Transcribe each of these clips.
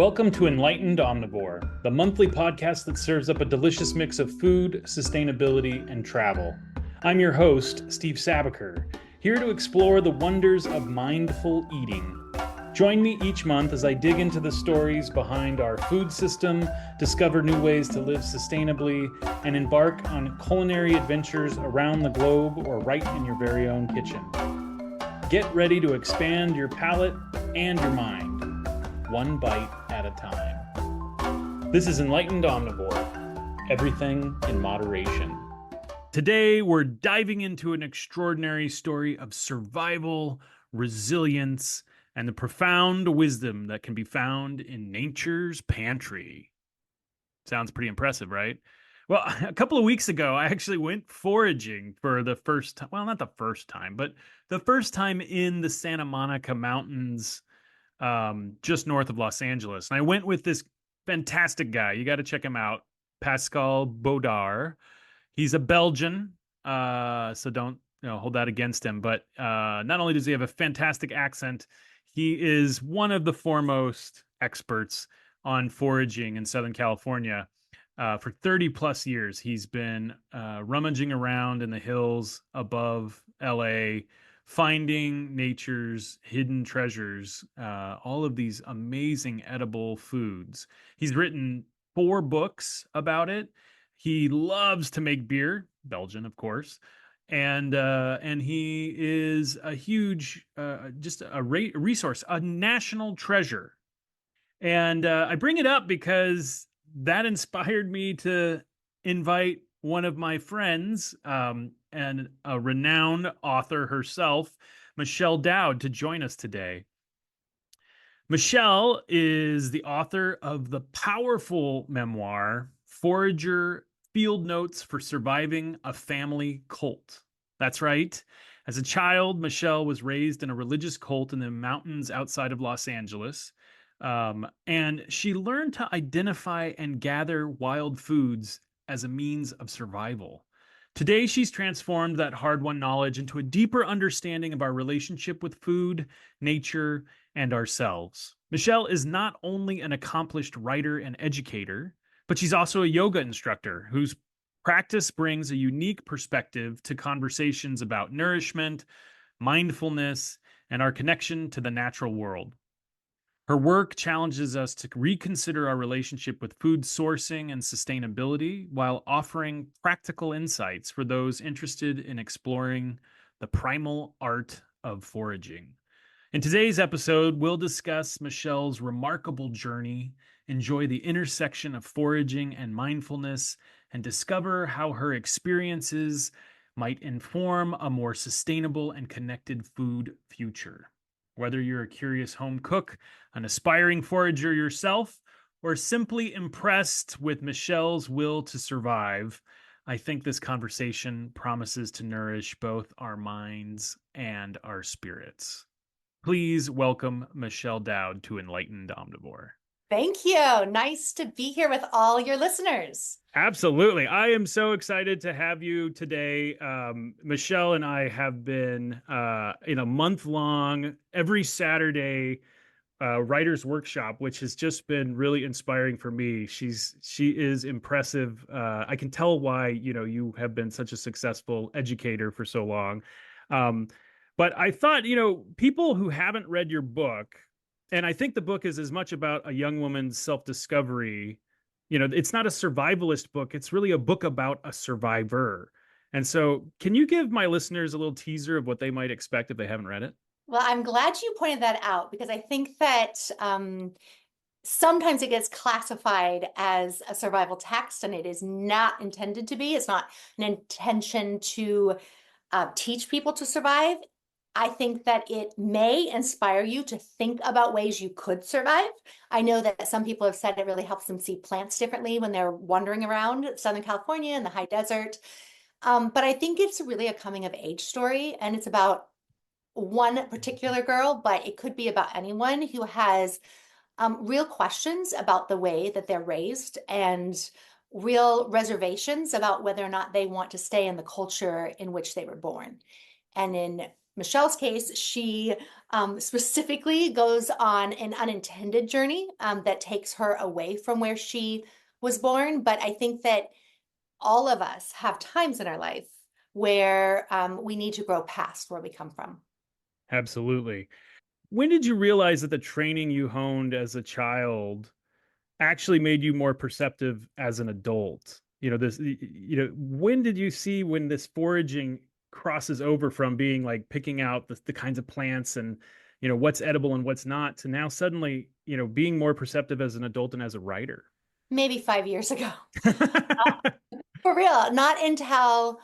Welcome to Enlightened Omnivore, the monthly podcast that serves up a delicious mix of food, sustainability, and travel. I'm your host, Steve Sabaker, here to explore the wonders of mindful eating. Join me each month as I dig into the stories behind our food system, discover new ways to live sustainably, and embark on culinary adventures around the globe or right in your very own kitchen. Get ready to expand your palate and your mind, one bite at a time. This is Enlightened Omnivore, everything in moderation. Today, we're diving into an extraordinary story of survival, resilience, and the profound wisdom that can be found in nature's pantry. Sounds pretty impressive, right? Well, a couple of weeks ago, I actually went foraging for the first time. Well, not the first time, but the first time in the Santa Monica Mountains, just north of Los Angeles. And I went with this fantastic guy. You got to check him out, Pascal Baudard. He's a Belgian, so don't hold that against him. But not only does he have a fantastic accent, he is one of the foremost experts on foraging in Southern California. For 30 plus years, he's been rummaging around in the hills above LA, finding nature's hidden treasures, all of these amazing edible foods. He's written 4 books about it. He loves to make beer, Belgian, of course. And he is a huge, just a resource, a national treasure. And I bring it up because that inspired me to invite one of my friends, and a renowned author herself, Michelle Dowd, to join us today. Michelle is the author of the powerful memoir, Forager: Field Notes for Surviving a Family Cult. That's right. As a child, Michelle was raised in a religious cult in the mountains outside of Los Angeles. And she learned to identify and gather wild foods as a means of survival. Today, she's transformed that hard-won knowledge into a deeper understanding of our relationship with food, nature, and ourselves. Michelle is not only an accomplished writer and educator, but she's also a yoga instructor whose practice brings a unique perspective to conversations about nourishment, mindfulness, and our connection to the natural world. Her work challenges us to reconsider our relationship with food sourcing and sustainability while offering practical insights for those interested in exploring the primal art of foraging. In today's episode, we'll discuss Michelle's remarkable journey, enjoy the intersection of foraging and mindfulness, and discover how her experiences might inform a more sustainable and connected food future. Whether you're a curious home cook, an aspiring forager yourself, or simply impressed with Michelle's will to survive, I think this conversation promises to nourish both our minds and our spirits. Please welcome Michelle Dowd to Enlightened Omnivore. Thank you. Nice to be here with all your listeners. Absolutely. I am so excited to have you today. Michelle and I have been in a month-long, every Saturday, writer's workshop, which has just been really inspiring for me. She is impressive. I can tell why, you have been such a successful educator for so long. But I thought, people who haven't read your book, and I think the book is as much about a young woman's self-discovery. It's not a survivalist book. It's really a book about a survivor. And so can you give my listeners a little teaser of what they might expect if they haven't read it? Well, I'm glad you pointed that out because I think that sometimes it gets classified as a survival text, and it is not intended to be. It's not an intention to teach people to survive. I think that it may inspire you to think about ways you could survive. I know that some people have said it really helps them see plants differently when they're wandering around Southern California in the high desert. But I think it's really a coming of age story, and it's about one particular girl, but it could be about anyone who has real questions about the way that they're raised and real reservations about whether or not they want to stay in the culture in which they were born. And in Michelle's case, she specifically goes on an unintended journey that takes her away from where she was born. But I think that all of us have times in our life where we need to grow past where we come from. Absolutely. When did you realize that the training you honed as a child actually made you more perceptive as an adult? When did you see when this foraging crosses over from being like picking out the kinds of plants and, what's edible and what's not to now suddenly, being more perceptive as an adult and as a writer? Maybe 5 years ago. For real, not until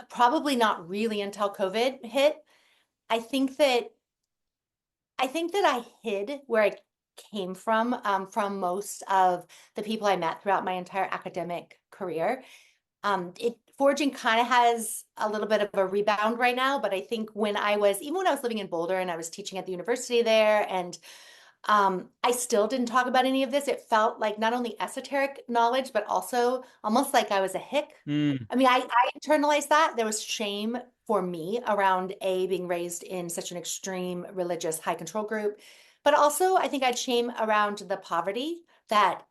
probably not really until COVID hit. I think that I hid where I came from most of the people I met throughout my entire academic career. It foraging kind of has a little bit of a rebound right now, but I think even when I was living in Boulder and I was teaching at the university there, and I still didn't talk about any of this. It felt like not only esoteric knowledge, but also almost like I was a hick. Mm. I mean, I internalized that. There was shame for me around being raised in such an extreme religious high control group. But also, I think I had shame around the poverty that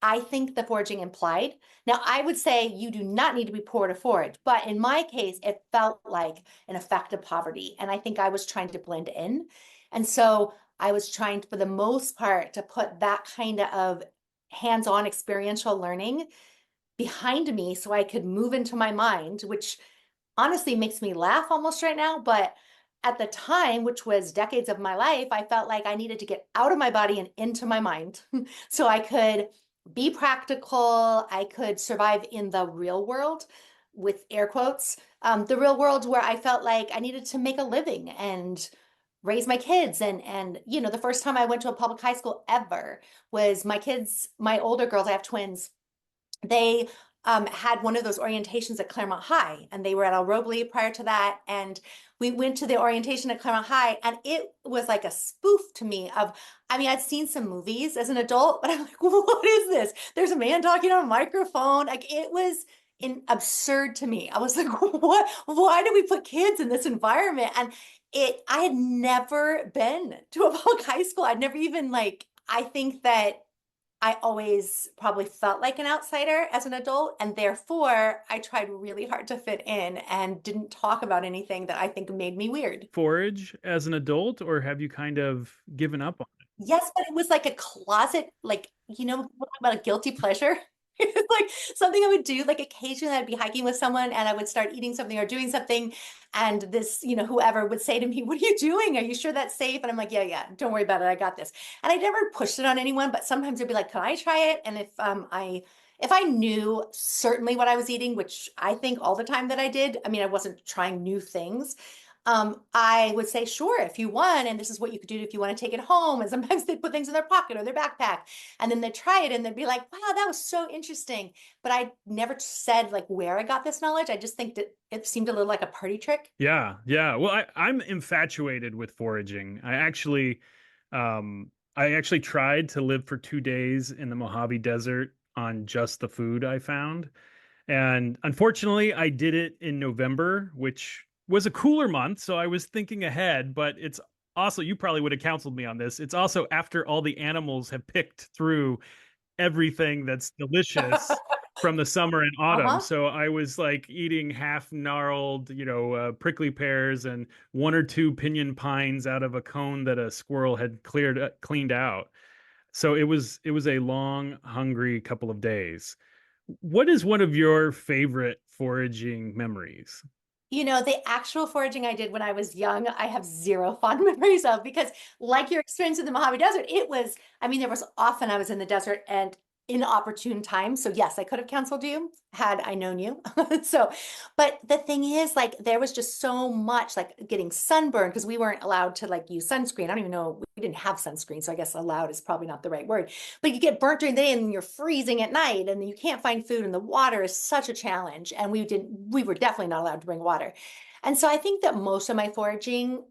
I think the foraging implied. Now, I would say you do not need to be poor to forage, but in my case, it felt like an effect of poverty. And I think I was trying to blend in. And so I was trying, for the most part, to put that kind of hands-on experiential learning behind me so I could move into my mind, which honestly makes me laugh almost right now. But at the time, which was decades of my life, I felt like I needed to get out of my body and into my mind so I could be practical. I could survive in the real world with air quotes, the real world where I felt like I needed to make a living and raise my kids. And the first time I went to a public high school ever was my kids, my older girls, I have twins, they had one of those orientations at Claremont High, and they were at El Robley prior to that. And we went to the orientation at Claremont High, and it was like a spoof to me of, I mean, I'd seen some movies as an adult, but I'm like, what is this? There's a man talking on a microphone. Like it was absurd to me. I was like, what? Why do we put kids in this environment? And I had never been to a public high school. I'd never even I think that I always probably felt like an outsider as an adult, and therefore I tried really hard to fit in and didn't talk about anything that I think made me weird. Forage as an adult, or have you kind of given up on Yes, but it was like a closet, about a guilty pleasure. It's like something I would do. Like occasionally I'd be hiking with someone and I would start eating something or doing something. And this, whoever would say to me, "What are you doing? Are you sure that's safe?" And I'm like, yeah, don't worry about it. I got this. And I never pushed it on anyone, but sometimes they'd be like, "Can I try it?" And if I knew certainly what I was eating, which I think all the time that I did, I mean, I wasn't trying new things. I would say, sure, if you want, and this is what you could do if you want to take it home. And sometimes they'd put things in their pocket or their backpack, and then they'd try it and they'd be like, wow, that was so interesting. But I never said like where I got this knowledge. I just think that it seemed a little like a party trick. Yeah, yeah. Well, I'm infatuated with foraging. I actually tried to live for 2 days in the Mojave Desert on just the food I found. And unfortunately, I did it in November, which was a cooler month. So I was thinking ahead, but it's also, you probably would have counseled me on this. It's also after all the animals have picked through everything that's delicious from the summer and autumn. Uh-huh. So I was like eating half gnarled, prickly pears and one or two pinyon pines out of a cone that a squirrel had cleaned out. So it was a long, hungry couple of days. What is one of your favorite foraging memories? The actual foraging I did when I was young, I have zero fond memories of because, like your experience in the Mojave Desert, I mean, there was often I was in the desert and inopportune times. So, yes, I could have counseled you had I known you. So, but the thing is, there was just so much getting sunburned because we weren't allowed to use sunscreen. I don't even know, we didn't have sunscreen. So, I guess allowed is probably not the right word. But you get burnt during the day and you're freezing at night and you can't find food and the water is such a challenge. And we were definitely not allowed to bring water. And so I think that most of my foraging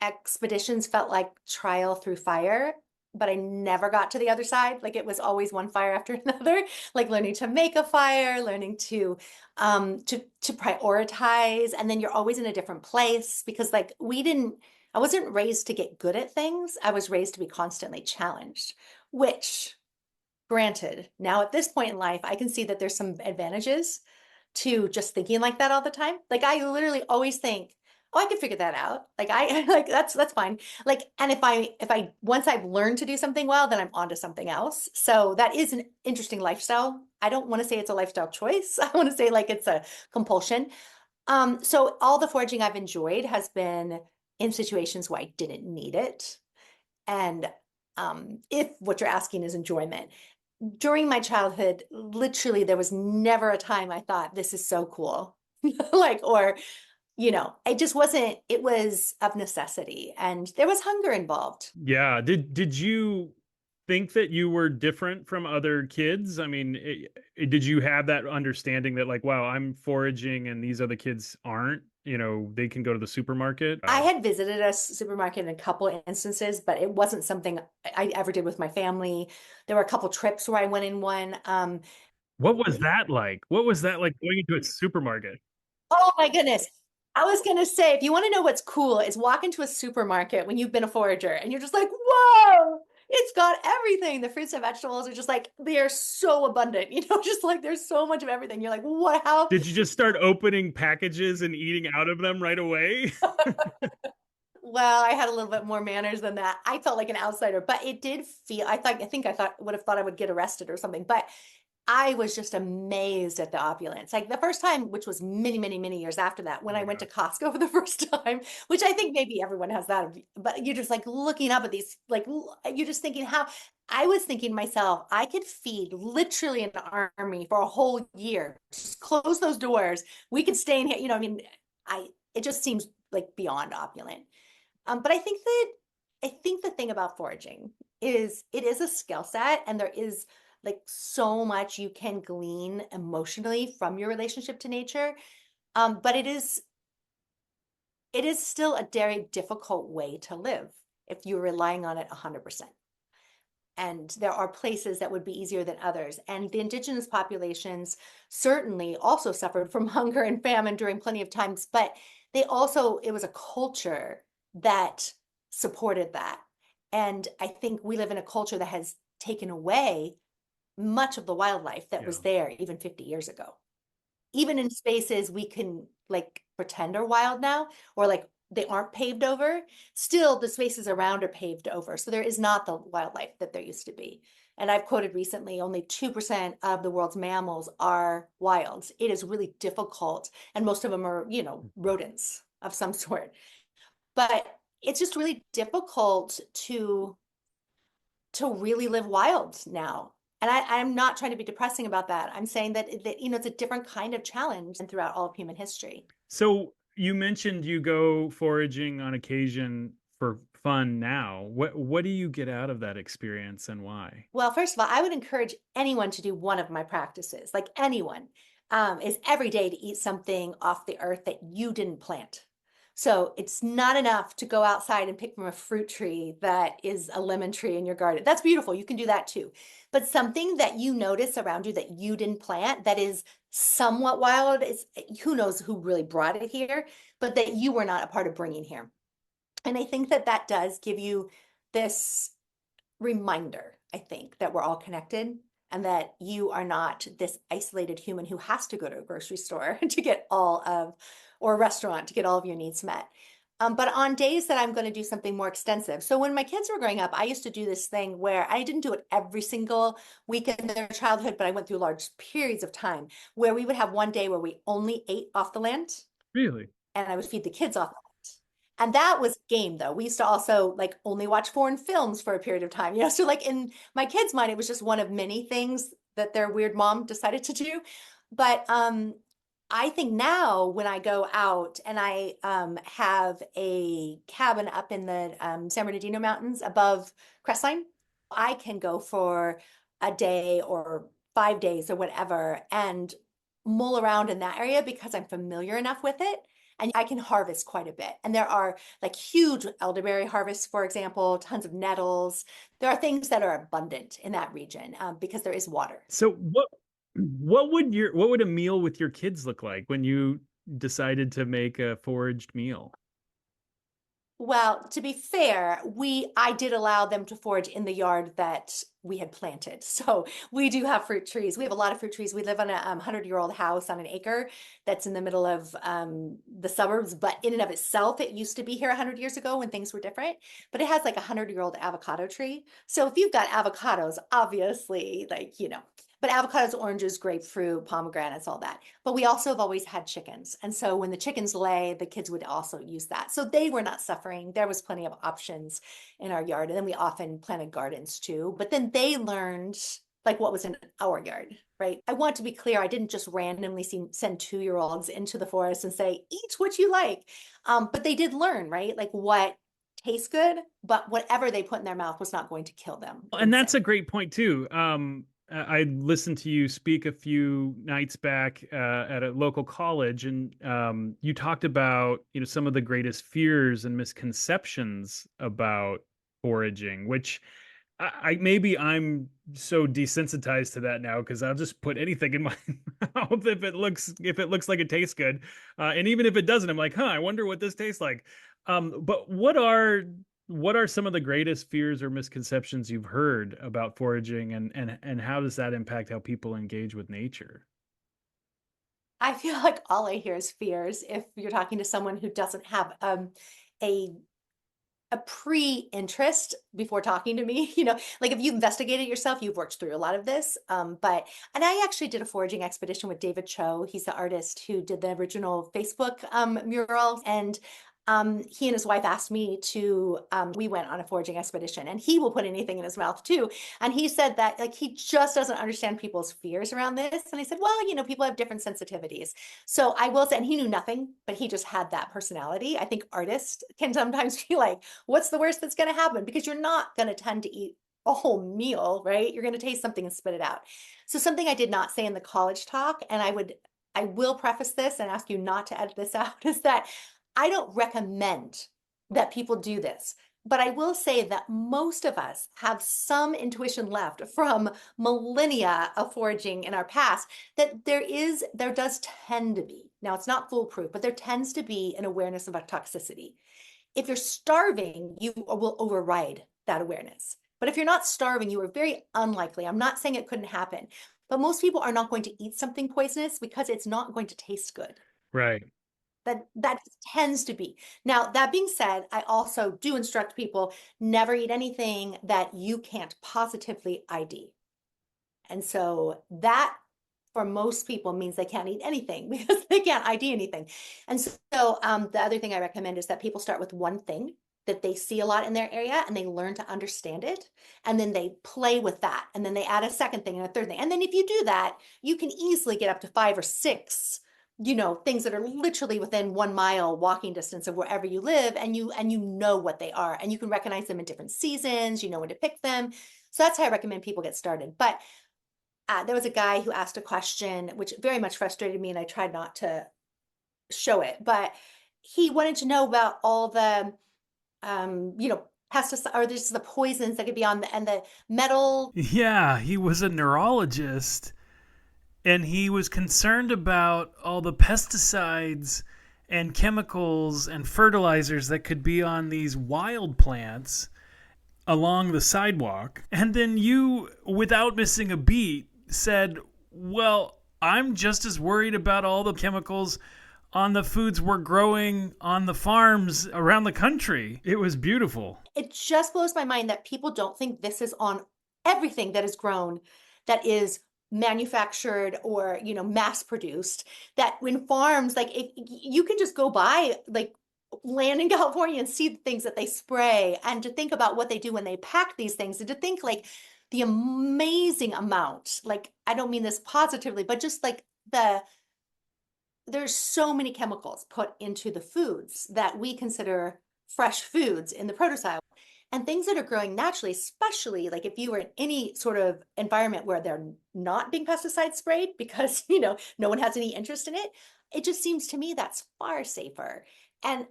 expeditions felt like trial through fire, but I never got to the other side. Like it was always one fire after another, like learning to make a fire, learning to prioritize, and then you're always in a different place because we didn't I wasn't raised to get good at things. I was raised to be constantly challenged, which, granted, now at this point in life, I can see that there's some advantages to just thinking like that all the time. Like I literally always think, oh, I can figure that out. Like I like that's fine. Like, and if I once I've learned to do something well, then I'm onto something else. So that is an interesting lifestyle. I don't want to say it's a lifestyle choice. I want to say like it's a compulsion. So all the foraging I've enjoyed has been in situations where I didn't need it. And if what you're asking is enjoyment, during my childhood, literally there was never a time I thought this is so cool. Like, or, it just wasn't, it was of necessity and there was hunger involved. Yeah. Did you think that you were different from other kids? I mean, did you have that understanding that like, wow, I'm foraging and these other kids aren't? They can go to the supermarket. I had visited a supermarket in a couple of instances, but it wasn't something I ever did with my family. There were a couple trips where I went in one. What was that like? What was that like going into a supermarket? Oh my goodness. I was gonna say, if you want to know what's cool, is walk into a supermarket when you've been a forager and you're just like, whoa, it's got everything. The fruits and vegetables are just like, they are so abundant, just like there's so much of everything. You're like, what, how? Did you just start opening packages and eating out of them right away? Well, I had a little bit more manners than that. I felt like an outsider, but it did feel, I would have thought I would get arrested or something, but I was just amazed at the opulence. Like the first time, which was many, many, many years after that, when Oh I my went to gosh. Costco for the first time, which I think maybe everyone has that, but you're just like looking up at these, like you're just thinking how I was thinking to myself, I could feed literally an army for a whole year. Just close those doors. We could stay in here. I mean, it just seems like beyond opulent. But I think the thing about foraging is it is a skill set and there is like so much you can glean emotionally from your relationship to nature. But it is still a very difficult way to live if you're relying on it 100%. And there are places that would be easier than others. And the indigenous populations certainly also suffered from hunger and famine during plenty of times, but it was a culture that supported that. And I think we live in a culture that has taken away much of the wildlife that Yeah. was there even 50 years ago. Even in spaces we can like pretend are wild now, or like they aren't paved over, still the spaces around are paved over. So there is not the wildlife that there used to be. And I've quoted recently only 2% of the world's mammals are wild. It is really difficult. And most of them are, rodents of some sort. But it's just really difficult to really live wild now. And I'm not trying to be depressing about that. I'm saying that it's a different kind of challenge than throughout all of human history. So you mentioned you go foraging on occasion for fun now. What do you get out of that experience and why? Well, first of all, I would encourage anyone to do one of my practices, like anyone, is every day to eat something off the earth that you didn't plant. So it's not enough to go outside and pick from a fruit tree that is a lemon tree in your garden. That's beautiful. You can do that too. But something that you notice around you that you didn't plant that is somewhat wild, is who knows who really brought it here, but that you were not a part of bringing here. And I think that that does give you this reminder, I think, that we're all connected and that you are not this isolated human who has to go to a grocery store to get or a restaurant to get all of your needs met. But on days that I'm going to do something more extensive. So when my kids were growing up, I used to do this thing where I didn't do it every single week in their childhood, but I went through large periods of time where we would have one day where we only ate off the land Really? and I would feed the kids off. And that was game though. We used to also like only watch foreign films for a period of time, So like in my kids' mind, it was just one of many things that their weird mom decided to do. But I think now when I go out and I have a cabin up in the San Bernardino Mountains above Crestline, I can go for a day or 5 days or whatever and mull around in that area because I'm familiar enough with it and I can harvest quite a bit. And there are like huge elderberry harvests, for example, tons of nettles. There are things that are abundant in that region because there is water. So what would a meal with your kids look like when you decided to make a foraged meal? Well, to be fair, I did allow them to forage in the yard that we had planted. So we do have fruit trees. We have a lot of fruit trees. We live on a 100-year-old house on an acre that's in the middle of the suburbs. But in and of itself, it used to be here 100 years ago when things were different. But it has like a 100-year-old avocado tree. So if you've got avocados, obviously, like, but avocados, oranges, grapefruit, pomegranates, all that. But we also have always had chickens. And so when the chickens lay, the kids would also use that. So they were not suffering. There was plenty of options in our yard. And then we often planted gardens too. But then they learned like what was in our yard, right? I want to be clear. I didn't just randomly send 2-year-olds into the forest and say, eat what you like. But they did learn, right? Like what tastes good, but whatever they put in their mouth was not going to kill them And in that's a sin. great point too. I listened to you speak a few nights back at a local college, and you talked about some of the greatest fears and misconceptions about foraging, which maybe I'm so desensitized to that now because I'll just put anything in my mouth if it looks like it tastes good, and even if it doesn't, I'm like, huh, I wonder what this tastes like. But what are some of the greatest fears or misconceptions you've heard about foraging, and how does that impact how people engage with nature? I feel like all I hear is fears if you're talking to someone who doesn't have a a pre-interest before talking to me. Like if you investigated yourself, you've worked through a lot of this. And I actually did a foraging expedition with David Cho. He's the artist who did the original Facebook mural. And he and his wife asked me to, we went on a foraging expedition, and he will put anything in his mouth too. And he said that like he just doesn't understand people's fears around this. And I said, well, people have different sensitivities. So I will say, and he knew nothing, but he just had that personality. I think artists can sometimes be like, what's the worst that's going to happen? Because you're not going to tend to eat a whole meal, right? You're going to taste something and spit it out. So something I did not say in the college talk, and I will preface this and ask you not to edit this out, is that I don't recommend that people do this. But I will say that most of us have some intuition left from millennia of foraging in our past that there does tend to be. Now, it's not foolproof, but there tends to be an awareness of a toxicity. If you're starving, you will override that awareness. But if you're not starving, you are very unlikely. I'm not saying it couldn't happen, but most people are not going to eat something poisonous because it's not going to taste good. Right. That tends to be. Now, that being said, I also do instruct people never eat anything that you can't positively ID. And so that for most people means they can't eat anything because they can't ID anything. And so the other thing I recommend is that people start with one thing that they see a lot in their area and they learn to understand it. And then they play with that. And then they add a second thing and a third thing. And then if you do that, you can easily get up to 5 or 6 things that are literally within 1 mile walking distance of wherever you live, and you know what they are, and you can recognize them in different seasons, you know when to pick them. So that's how I recommend people get started. But there was a guy who asked a question which very much frustrated me, and I tried not to show it, but he wanted to know about all the pesticides or just the poisons that could be on the metal. Yeah, he was a neurologist, and he was concerned about all the pesticides and chemicals and fertilizers that could be on these wild plants along the sidewalk. And then you, without missing a beat, said, well, I'm just as worried about all the chemicals on the foods we're growing on the farms around the country. It was beautiful. It just blows my mind that people don't think this is on everything that is grown, that is manufactured or mass produced. That when farms, like if you can just go by like land in California and see the things that they spray, and to think about what they do when they pack these things, and to think like the amazing amount, like I don't mean this positively, but just like there's so many chemicals put into the foods that we consider fresh foods in the produce aisle, and things that are growing naturally, especially like if you were in any sort of environment where they're not being pesticide sprayed because no one has any interest in it. It just seems to me that's far safer. And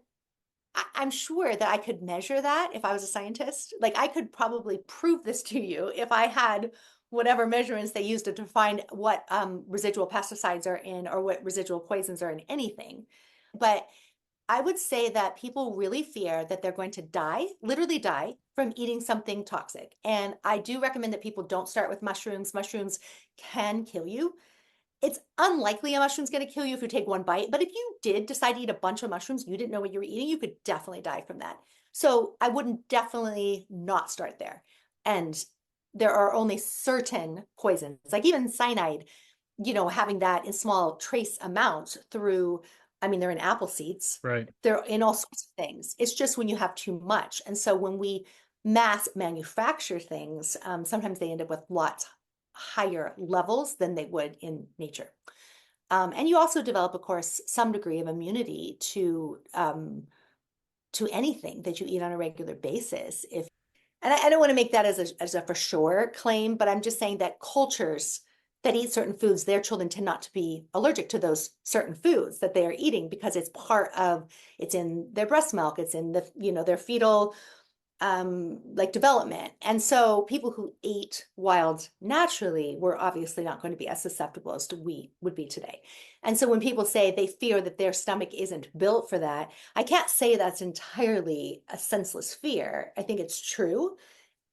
I'm sure that I could measure that if I was a scientist. Like I could probably prove this to you if I had whatever measurements they use to define what residual pesticides are in or what residual poisons are in anything. But I would say that people really fear that they're going to die, literally die, from eating something toxic. And I do recommend that people don't start with mushrooms. Mushrooms can kill you. It's unlikely a mushroom's going to kill you if you take one bite, but if you did decide to eat a bunch of mushrooms, you didn't know what you were eating, you could definitely die from that. So I wouldn't definitely not start there. And there are only certain poisons, like even cyanide, having that in small trace amounts through, I mean, they're in apple seeds, Right. they're in all sorts of things. It's just when you have too much. And so when we mass manufacture things, sometimes they end up with lots higher levels than they would in nature. And you also develop, of course, some degree of immunity to anything that you eat on a regular basis. If and I don't want to make that as a for sure claim, but I'm just saying that cultures that eat certain foods, their children tend not to be allergic to those certain foods that they are eating because it's in their breast milk, it's in their fetal like development. And so people who ate wild naturally were obviously not going to be as susceptible as we would be today. And so when people say they fear that their stomach isn't built for that, I can't say that's entirely a senseless fear. I think it's true.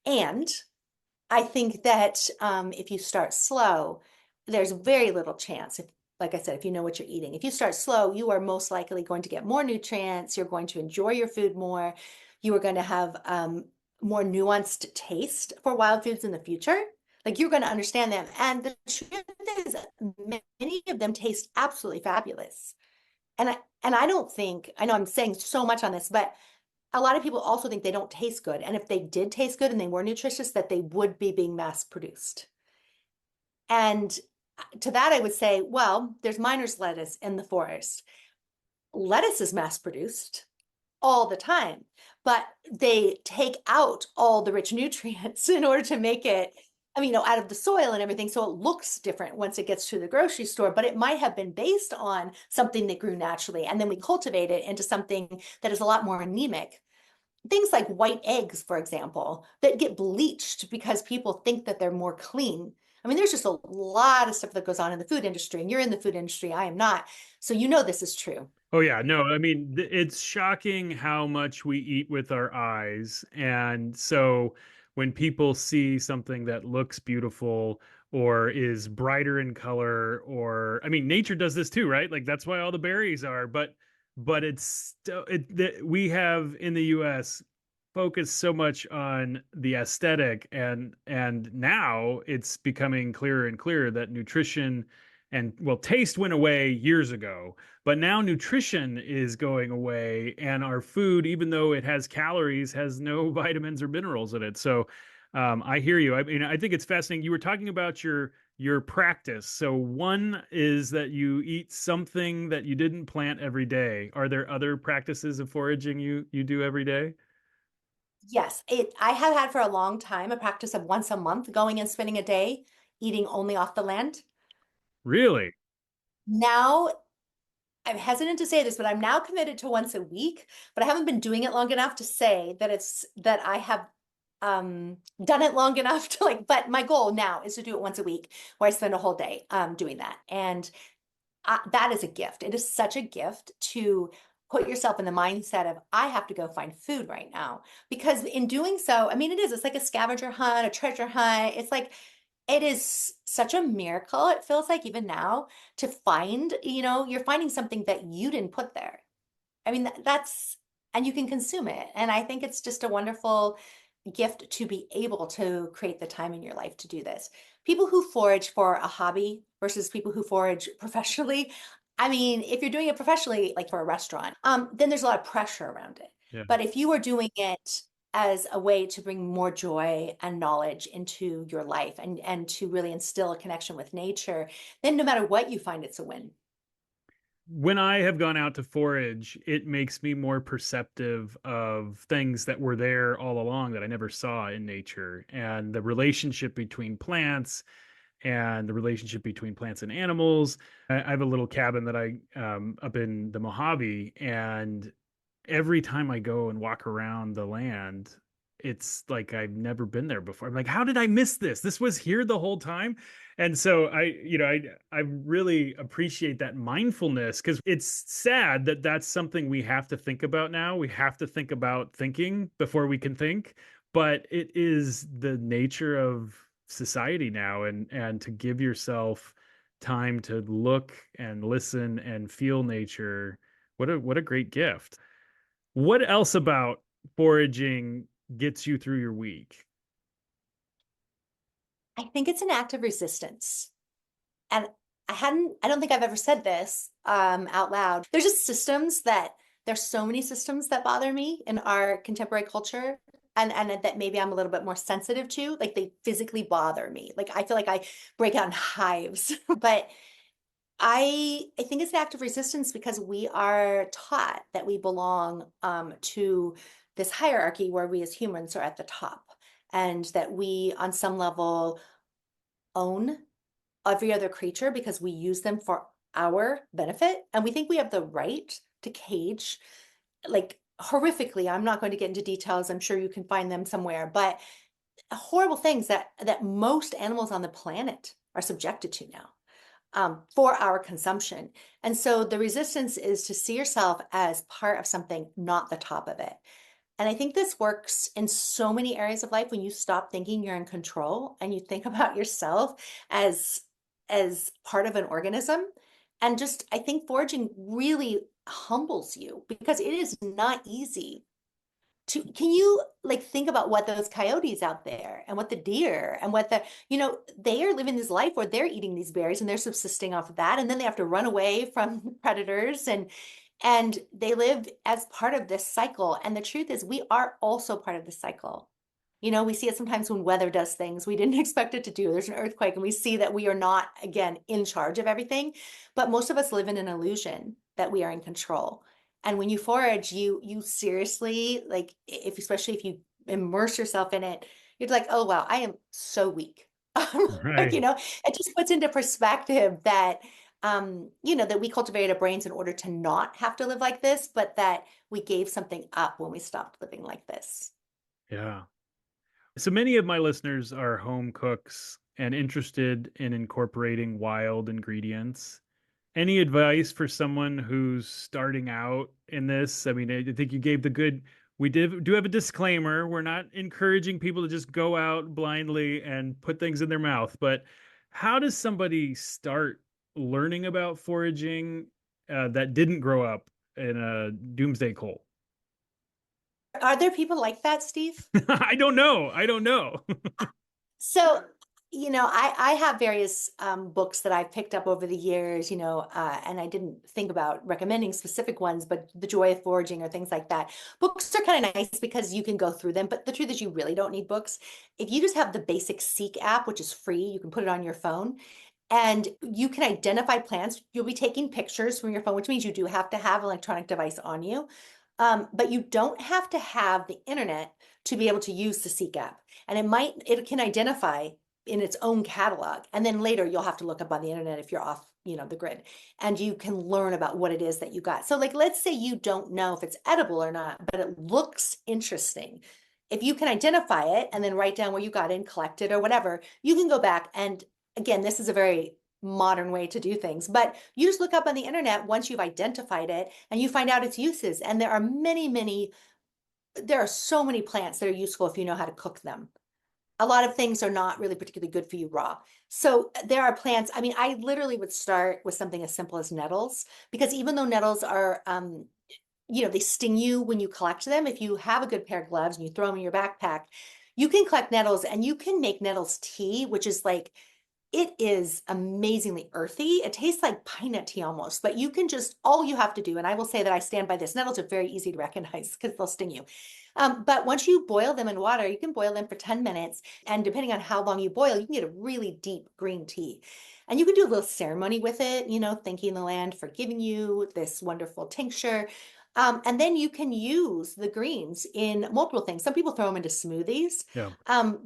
And I think that if you start slow, there's very little chance. If, like I said, if you know what you're eating, if you start slow, you are most likely going to get more nutrients. You're going to enjoy your food more. You are going to have more nuanced taste for wild foods in the future. Like you're going to understand them. And the truth is, many of them taste absolutely fabulous. And I don't think, I know I'm saying so much on this, but a lot of people also think they don't taste good. And if they did taste good and they were nutritious, that they would be being mass produced. And to that, I would say, well, there's miner's lettuce in the forest. Lettuce is mass produced all the time, but they take out all the rich nutrients in order to make it, I mean, out of the soil and everything. So it looks different once it gets to the grocery store, but it might have been based on something that grew naturally. And then we cultivate it into something that is a lot more anemic. Things like white eggs, for example, that get bleached because people think that they're more clean. I mean, there's just a lot of stuff that goes on in the food industry, and you're in the food industry, I am not. So this is true. Oh yeah, no, I mean it's shocking how much we eat with our eyes. And so when people see something that looks beautiful or is brighter in color, or I mean nature does this too, right? Like that's why all the berries are, but it's still we have in the US focused so much on the aesthetic, and now it's becoming clearer and clearer that nutrition and well taste went away years ago, but now nutrition is going away, and our food, even though it has calories, has no vitamins or minerals in it. So I hear you. I mean, I think it's fascinating. You were talking about your practice. So one is that you eat something that you didn't plant every day. Are there other practices of foraging you do every day? Yes, I have had for a long time a practice of once a month going and spending a day eating only off the land. Really? Now, I'm hesitant to say this, but I'm now committed to once a week, but I haven't been doing it long enough to say that I have done it long enough to like, but my goal now is to do it once a week where I spend a whole day doing that. And that is a gift. It is such a gift to put yourself in the mindset of, I have to go find food right now. Because in doing so, I mean, it's like a scavenger hunt, a treasure hunt. It's like, it is such a miracle. It feels like even now to find, you're finding something that you didn't put there. I mean, and you can consume it. And I think it's just a wonderful gift to be able to create the time in your life to do this. People who forage for a hobby versus people who forage professionally. I mean, if you're doing it professionally, like for a restaurant, then there's a lot of pressure around it. Yeah. But if you are doing it as a way to bring more joy and knowledge into your life and to really instill a connection with nature, then no matter what you find, it's a win. When I have gone out to forage, it makes me more perceptive of things that were there all along that I never saw in nature, and the relationship between plants and the relationship between plants and animals. I have a little cabin that I up in the Mojave, and every time I go and walk around the land, it's like I've never been there before. I'm like, how did I miss this? This was here the whole time. And so I really appreciate that mindfulness, because it's sad that that's something we have to think about now. We have to think about thinking before we can think, but it is the nature of society now, and to give yourself time to look and listen and feel nature. What a great gift. What else about foraging gets you through your week? I think it's an act of resistance. And I don't think I've ever said this out loud. There's just there's so many systems that bother me in our contemporary culture. And that maybe I'm a little bit more sensitive to, like they physically bother me. Like I feel like I break out in hives. But I think it's an act of resistance because we are taught that we belong to this hierarchy where we as humans are at the top, and that we on some level own every other creature because we use them for our benefit. And we think we have the right to cage, like horrifically, I'm not going to get into details. I'm sure you can find them somewhere, but horrible things that most animals on the planet are subjected to now for our consumption. And so the resistance is to see yourself as part of something, not the top of it. And I think this works in so many areas of life when you stop thinking you're in control and you think about yourself as as part of an organism. And just I think foraging really humbles you because it is not easy to, can you like think about what those coyotes out there and what the deer and what they are living this life where they're eating these berries and they're subsisting off of that, and then they have to run away from predators, and they live as part of this cycle. And the truth is we are also part of the cycle. We see it sometimes when weather does things we didn't expect it to do. There's an earthquake and we see that we are not, again, in charge of everything. But most of us live in an illusion that we are in control. And when you forage, you seriously, like, especially if you immerse yourself in it, you're like, oh wow, I am so weak. Like, Right. it just puts into perspective that that we cultivated our brains in order to not have to live like this, but that we gave something up when we stopped living like this. Yeah. So many of my listeners are home cooks and interested in incorporating wild ingredients. Any advice for someone who's starting out in this? I mean, I think you gave the good. We do have a disclaimer. We're not encouraging people to just go out blindly and put things in their mouth. But how does somebody start learning about foraging that didn't grow up in a doomsday coal? Are there people like that, Steve? I don't know. I don't know. So, I have various books that I've picked up over the years, and I didn't think about recommending specific ones, but The Joy of Foraging or things like that. Books are kind of nice because you can go through them, but the truth is you really don't need books. If you just have the basic Seek app, which is free, you can put it on your phone and you can identify plants. You'll be taking pictures from your phone, which means you do have to have an electronic device on you. But you don't have to have the internet to be able to use the Seek app. And it can identify in its own catalog. And then later you'll have to look up on the internet if you're off, the grid, and you can learn about what it is that you got. So like, let's say you don't know if it's edible or not, but it looks interesting. If you can identify it and then write down where you got it and collect it or whatever, you can go back. And again, this is a very modern way to do things, but you just look up on the internet once you've identified it and you find out its uses. And there are so many plants that are useful if you know how to cook them. A lot of things are not really particularly good for you raw. So there are plants. I mean, I literally would start with something as simple as nettles, because even though nettles are, they sting you when you collect them, if you have a good pair of gloves and you throw them in your backpack, you can collect nettles and you can make nettles tea, which is like, it is amazingly earthy. It tastes like pine nut tea almost, but all you have to do, and I will say that I stand by this, nettles are very easy to recognize because they'll sting you. But once you boil them in water, you can boil them for 10 minutes. And depending on how long you boil, you can get a really deep green tea. And you can do a little ceremony with it, thanking the land for giving you this wonderful tincture. And then you can use the greens in multiple things. Some people throw them into smoothies. Yeah.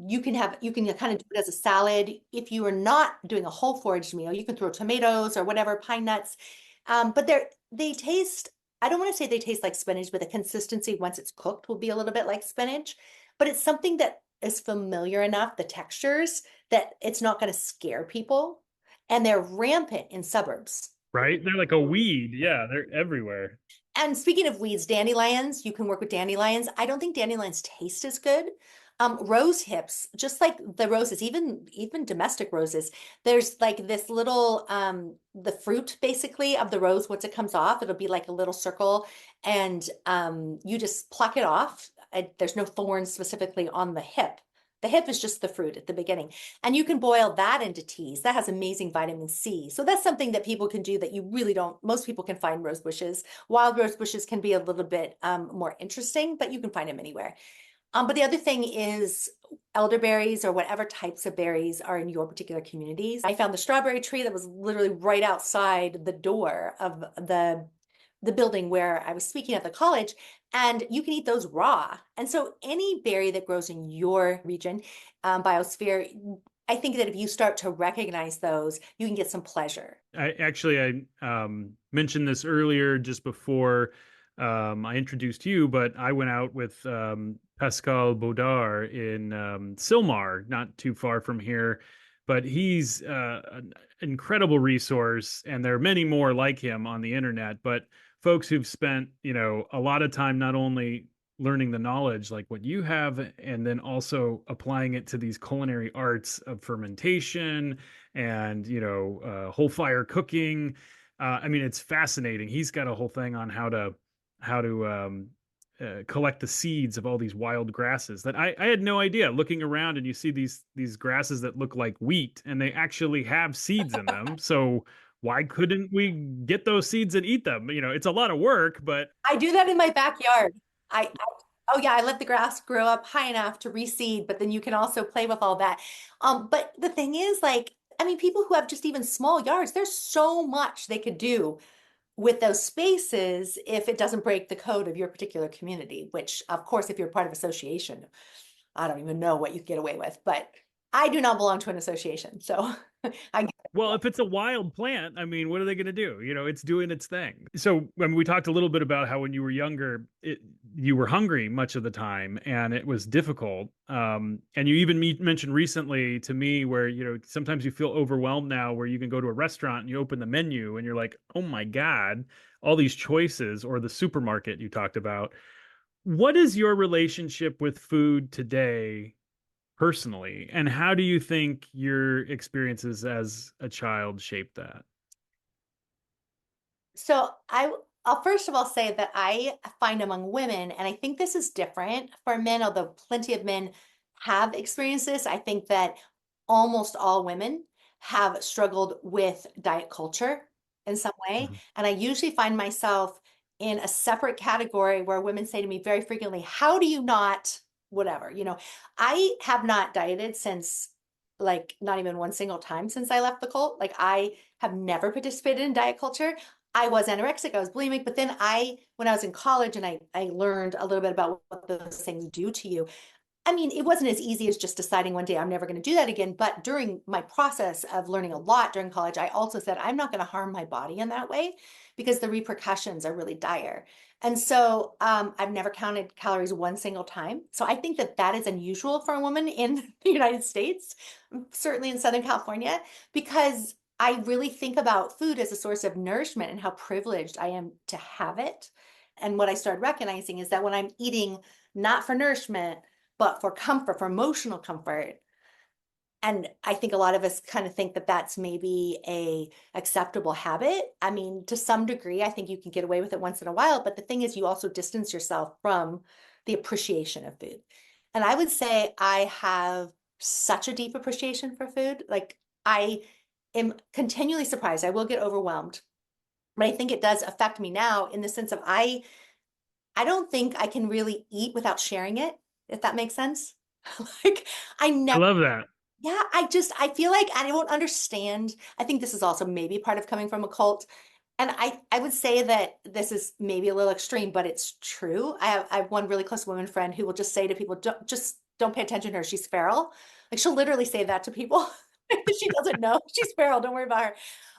You can kind of do it as a salad. If you are not doing a whole foraged meal, you can throw tomatoes or whatever, pine nuts. But they taste, I don't want to say they taste like spinach, but the consistency once it's cooked will be a little bit like spinach. but it's something that is familiar enough, the textures, that it's not going to scare people. And they're rampant in suburbs. Right? They're like a weed. Yeah, they're everywhere. And speaking of weeds, dandelions, you can work with dandelions. I don't think dandelions taste as good. Rose hips, just like the roses, even domestic roses, there's like this little the fruit basically of the rose, once it comes off, it'll be like a little circle, and you just pluck it off. There's no thorns specifically on the hip. The hip is just the fruit at the beginning. And you can boil that into teas. That has amazing vitamin C. So that's something that people can do that you really don't, most people can find rose bushes. Wild rose bushes can be a little bit more interesting, but you can find them anywhere. But the other thing is elderberries or whatever types of berries are in your particular communities. I found the strawberry tree that was literally right outside the door of the building where I was speaking at the college, and you can eat those raw. And so any berry that grows in your region, biosphere, I think that if you start to recognize those, you can get some pleasure. I mentioned this earlier just before I introduced you, but I went out with Pascal Baudard in Silmar, not too far from here. But he's an incredible resource, and there are many more like him on the internet. But folks who've spent, a lot of time not only learning the knowledge like what you have, and then also applying it to these culinary arts of fermentation and, whole fire cooking. I mean, it's fascinating. He's got a whole thing on how to collect the seeds of all these wild grasses that I had no idea. Looking around, and you see these grasses that look like wheat, and they actually have seeds in them. So why couldn't we get those seeds and eat them? It's a lot of work, but I do that in my backyard. Oh yeah, I let the grass grow up high enough to reseed, but then you can also play with all that. But the thing is, like, I mean, people who have just even small yards, there's so much they could do with those spaces if it doesn't break the code of your particular community, which of course, if you're part of association, I don't even know what you can get away with, but I do not belong to an association. So I well, if it's a wild plant, I mean, what are they going to do? It's doing its thing. So, I mean, we talked a little bit about how when you were younger, you were hungry much of the time, and it was difficult. And you even mentioned recently to me where, sometimes you feel overwhelmed now, where you can go to a restaurant and you open the menu and you're like, oh my God, all these choices, or the supermarket you talked about. What is your relationship with food today personally, and how do you think your experiences as a child shaped that? So I'll first of all say that I find among women, and I think this is different for men, although plenty of men have experienced this. I think that almost all women have struggled with diet culture in some way. Mhm. And I usually find myself in a separate category where women say to me very frequently, how do you not, whatever, I have not dieted since, like, not even one single time since I left the cult. Like, I have never participated in diet culture. I was anorexic, I was bulimic, but then when I was in college and I learned a little bit about what those things do to you. I mean, it wasn't as easy as just deciding one day I'm never going to do that again. But during my process of learning a lot during college, I also said I'm not going to harm my body in that way because the repercussions are really dire. And so I've never counted calories one single time. So I think that that is unusual for a woman in the United States, certainly in Southern California, because I really think about food as a source of nourishment and how privileged I am to have it. And what I started recognizing is that when I'm eating not for nourishment, but for comfort, for emotional comfort. And I think a lot of us kind of think that that's maybe a acceptable habit. I mean, to some degree, I think you can get away with it once in a while, but the thing is you also distance yourself from the appreciation of food. And I would say I have such a deep appreciation for food. Like, I am continually surprised. I will get overwhelmed, but I think it does affect me now in the sense of I don't think I can really eat without sharing it, if that makes sense. Like, I I never, love that. yeah, I feel like I don't understand. I think this is also maybe part of coming from a cult. And I would say that this is maybe a little extreme, but it's true. I have one really close woman friend who will just say to people, don't pay attention to her. She's feral. Like, she'll literally say that to people. She doesn't know. She's feral. Don't worry about her.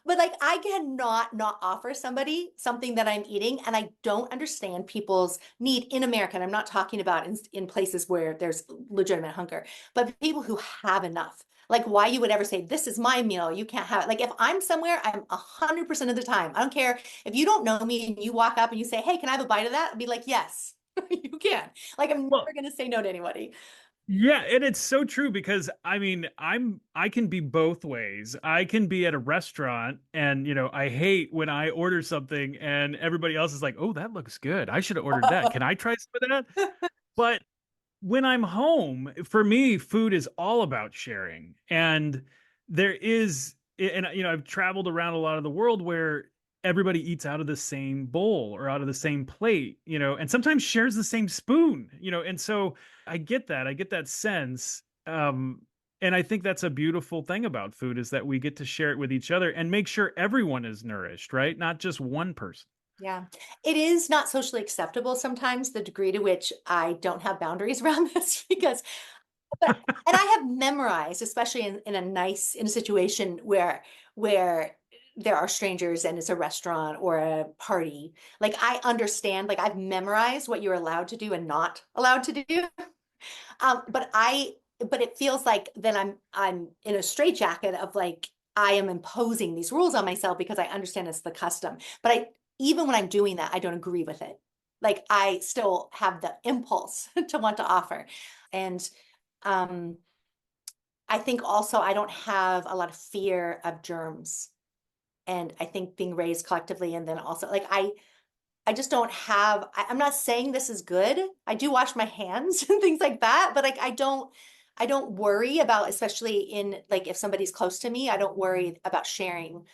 But like, I cannot not offer somebody something that I'm eating, and I don't understand people's need in America. And I'm not talking about in places where there's legitimate hunger, but people who have enough. Like, why you would ever say, this is my meal, you can't have it. Like, if I'm somewhere, I'm 100% of the time. I don't care if you don't know me and you walk up and you say, hey, can I have a bite of that? I'll be like, yes, you can. Like, I'm Well, never going to say no to anybody. yeah, and it's so true because I can be both ways. I can be at a restaurant and I hate when I order something and everybody else is like, "Oh, that looks good. I should have ordered that. Can I try some of that?" But when I'm home, for me, food is all about sharing. And there is, and I've traveled around a lot of the world where everybody eats out of the same bowl or out of the same plate, and sometimes shares the same spoon, and so I get that. I get that sense. And I think that's a beautiful thing about food is that we get to share it with each other and make sure everyone is nourished, right? Not just one person. Yeah, it is not socially acceptable sometimes, the degree to which I don't have boundaries around this because, but, and I have memorized, especially in a situation where there are strangers and it's a restaurant or a party. Like, I understand, like, I've memorized what you're allowed to do and not allowed to do. But it feels like then I'm in a straitjacket of like, I am imposing these rules on myself because I understand it's the custom. But even when I'm doing that, I don't agree with it. Like, I still have the impulse to want to offer. And um, I think also I don't have a lot of fear of germs. And I think being raised collectively, and then also like I just don't have, I'm not saying this is good. I do wash my hands and things like that, but like, I don't worry about, especially in like, if somebody's close to me, I don't worry about sharing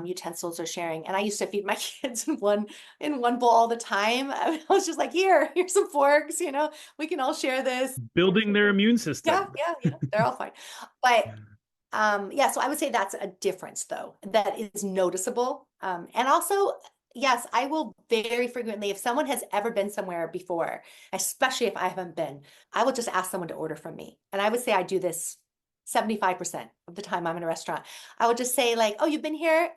utensils or sharing. And I used to feed my kids in one bowl all the time. I was just like, here's some forks, we can all share this. Building their immune Yeah, system. yeah, they're all fine. But yeah, so I would say that's a difference though, that is noticeable. And also, yes, I will very frequently, if someone has ever been somewhere before, especially if I haven't been, I will just ask someone to order from me. And I would say I do this 75% of the time I'm in a restaurant. I would just say like, oh, you've been here.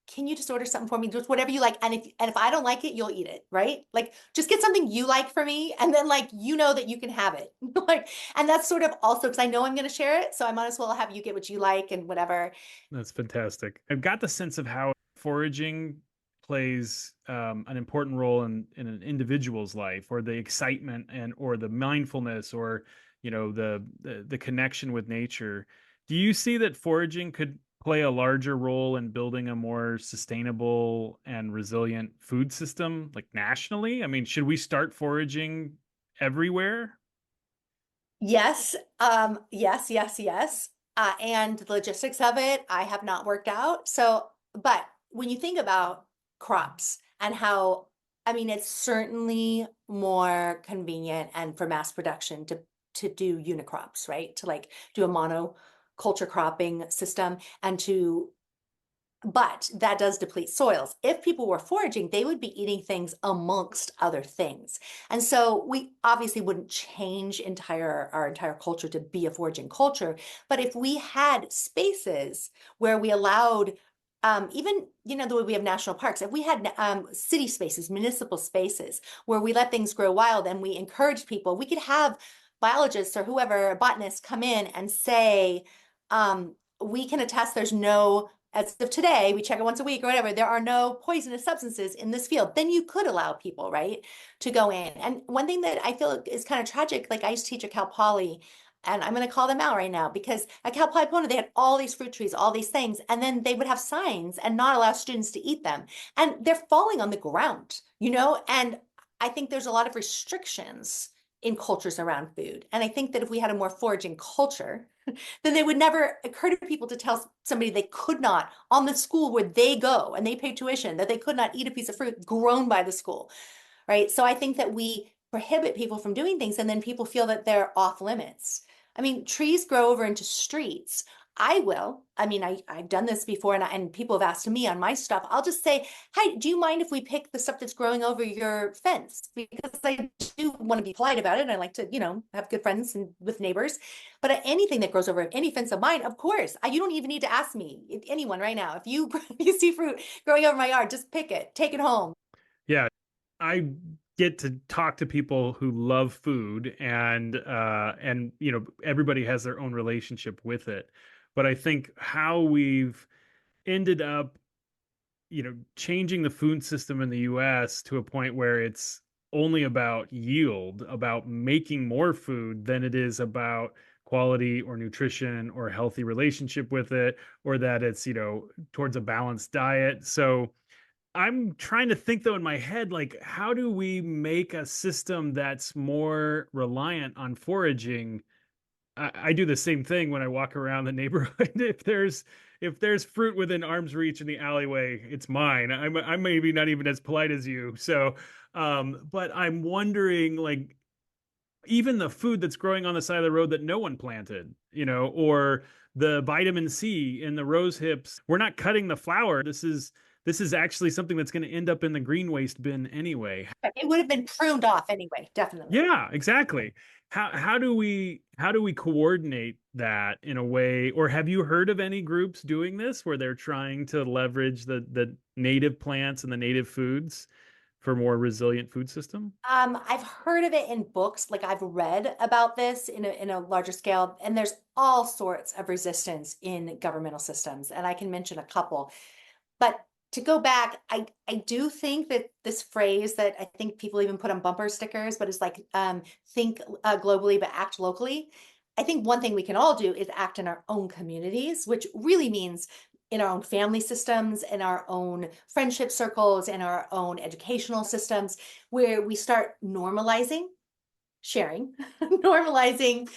Can you just order something for me? Just whatever you like. And if I don't like it, you'll eat it, right? Like, just get something you like for me, and then like that you can have it. Like, and that's sort of also because I know I'm going to share it, so I might as well have you get what you like and whatever. That's fantastic. I've got the sense of how foraging plays an important role in an individual's life, or the excitement and or the mindfulness, or the connection with nature. Do you see that foraging could play a larger role in building a more sustainable and resilient food system, like nationally? I mean, should we start foraging everywhere? Yes, yes, yes, yes. And the logistics of it, I have not worked out. So, but when you think about crops and how, I mean, it's certainly more convenient and for mass production to do unicrops, right? To like do a monoculture cropping system and to but that does deplete soils. If people were foraging, they would be eating things amongst other things. And so we obviously wouldn't change our entire culture to be a foraging culture. But if we had spaces where we allowed even, the way we have national parks, if we had city spaces, municipal spaces where we let things grow wild and we encourage people, we could have biologists or whoever, botanists come in and say, we can attest there's no as of today, we check it once a week or whatever, there are no poisonous substances in this field, then you could allow people, right, to go in. And one thing that I feel is kind of tragic, like I used to teach at Cal Poly, and I'm going to call them out right now because at Cal Poly Pomona, they had all these fruit trees, all these things, and then they would have signs and not allow students to eat them. And they're falling on the ground, and I think there's a lot of restrictions in cultures around food. And I think that if we had a more foraging culture, then they would never occur to people to tell somebody they could not, on the school where they go and they pay tuition, that they could not eat a piece of fruit grown by the school, right? So I think that we prohibit people from doing things and then people feel that they're off limits. I mean, trees grow over into streets. I will. I mean, I've done this before, and people have asked me on my stuff. I'll just say, "Hi, do you mind if we pick the stuff that's growing over your fence?" Because I do want to be polite about it, and I like to, have good friends and with neighbors. But anything that grows over any fence of mine, of course, you don't even need to ask me. Anyone right now, if you if you see fruit growing over my yard, just pick it, take it home. Yeah, I get to talk to people who love food, and everybody has their own relationship with it. But I think how we've ended up, changing the food system in the US to a point where it's only about yield, about making more food than it is about quality or nutrition or healthy relationship with it, or that it's, towards a balanced diet. So I'm trying to think though in my head, like, how do we make a system that's more reliant on foraging? I do the same thing when I walk around the neighborhood. If there's fruit within arm's reach in the alleyway, it's mine. I'm maybe not even as polite as you. So, but I'm wondering, like, even the food that's growing on the side of the road that no one planted, or the vitamin C in the rose hips. We're not cutting the flower. This is actually something that's going to end up in the green waste bin anyway. It would have been pruned off anyway, definitely. Yeah, exactly. How do we coordinate that in a way, or have you heard of any groups doing this where they're trying to leverage the native plants and the native foods for more resilient food system? I've heard of it in books, like I've read about this in a larger scale, and there's all sorts of resistance in governmental systems, and I can mention a couple. But to go back, I do think that this phrase that I think people even put on bumper stickers, but it's like think globally but act locally. I think one thing we can all do is act in our own communities, which really means in our own family systems, in our own friendship circles, in our own educational systems, where we start normalizing sharing, normalizing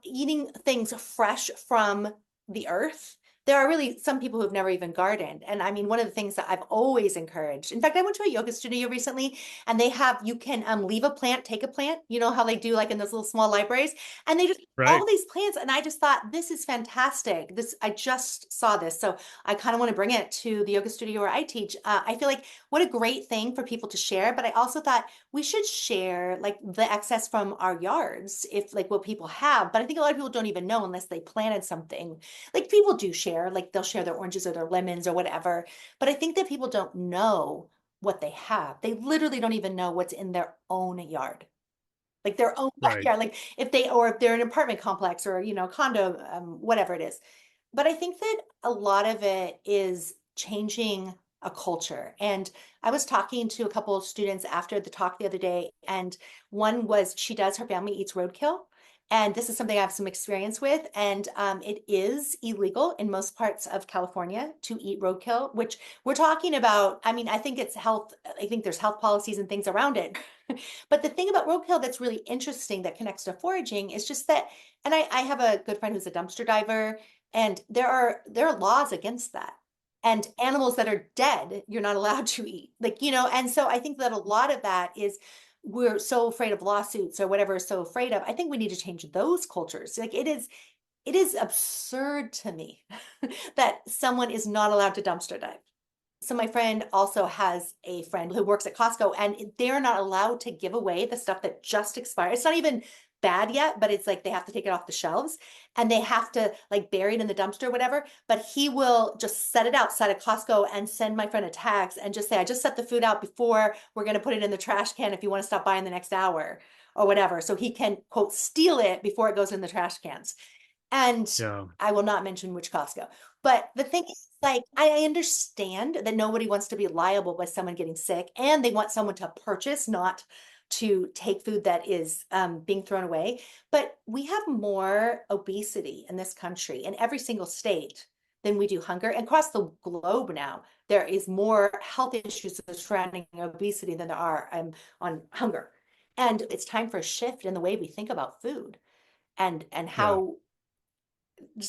eating things fresh from the earth. There are really some people who've never even gardened. And I mean, one of the things that I've always encouraged, in fact, I went to a yoga studio recently and you can leave a plant, take a plant, you know how they do like in those little small libraries, and they just all Right. these plants. And I just thought, this is fantastic. I just saw this. So I kind of want to bring it to the yoga studio where I teach. I feel like what a great thing for people to share. But I also thought, we should share like the excess from our yards, if like what people have. But I think a lot of people don't even know unless they planted something. Like people do share, like they'll share their oranges or their lemons or whatever. But I think that people don't know what they have. They literally don't even know what's in their own yard, like their own Right. backyard, like if they're an apartment complex or, condo, whatever it is. But I think that a lot of it is changing a culture. And I was talking to a couple of students after the talk the other day, and one was her family eats roadkill. And this is something I have some experience with. And it is illegal in most parts of California to eat roadkill, which we're talking about. I mean, I think it's health. I think there's health policies and things around it. But the thing about roadkill that's really interesting that connects to foraging is just that, and I have a good friend who's a dumpster diver, and there are laws against that. And animals that are dead, you're not allowed to eat. Like, and so I think that a lot of that is we're so afraid of lawsuits or whatever, so afraid of. I think we need to change those cultures. Like it is absurd to me that someone is not allowed to dumpster dive. So my friend also has a friend who works at Costco, and they're not allowed to give away the stuff that just expired. It's not even bad yet, but it's like they have to take it off the shelves and they have to like bury it in the dumpster or whatever. But he will just set it outside of Costco and send my friend a text and just say, I just set the food out before, we're going to put it in the trash can if you want to stop by in the next hour or whatever. So he can, quote, steal it before it goes in the trash cans. And Yeah. I will not mention which Costco. But the thing is, like, I understand that nobody wants to be liable by someone getting sick, and they want someone to purchase, not to take food that is being thrown away. But we have more obesity in this country, in every single state, than we do hunger. And across the globe now, there is more health issues surrounding obesity than there are on hunger. And it's time for a shift in the way we think about food and Yeah.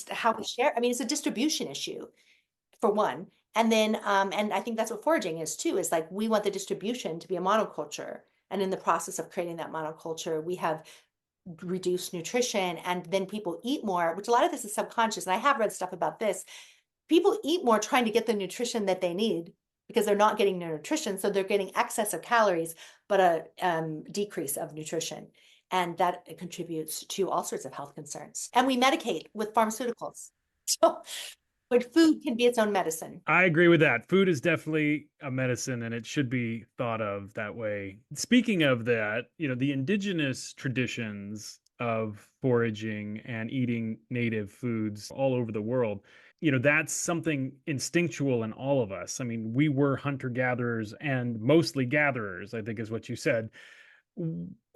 how we share. I mean, it's a distribution issue for one. And then, and I think that's what foraging is too, is like we want the distribution to be a monoculture. And in the process of creating that monoculture, we have reduce nutrition, and then people eat more, which a lot of this is subconscious. And I have read stuff about this. People eat more trying to get the nutrition that they need because they're not getting their nutrition. So they're getting excess of calories, but a decrease of nutrition. And that contributes to all sorts of health concerns. And we medicate with pharmaceuticals. So, but food can be its own medicine. I agree with that. Food is definitely a medicine and it should be thought of that way. Speaking of that, the indigenous traditions of foraging and eating native foods all over the world, that's something instinctual in all of us. I mean, we were hunter gatherers and mostly gatherers, I think is what you said.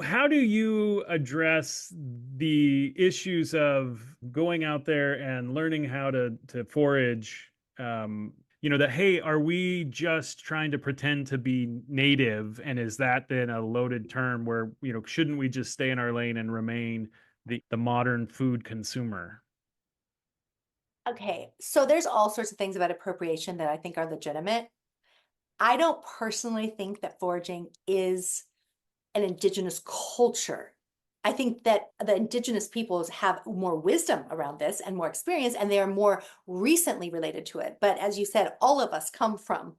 How do you address the issues of going out there and learning how to forage? That, hey, are we just trying to pretend to be native? And is that then a loaded term where, shouldn't we just stay in our lane and remain the modern food consumer? Okay, so there's all sorts of things about appropriation that I think are legitimate. I don't personally think that foraging is an indigenous culture. I think that the indigenous peoples have more wisdom around this and more experience, and they are more recently related to it. But as you said, all of us come from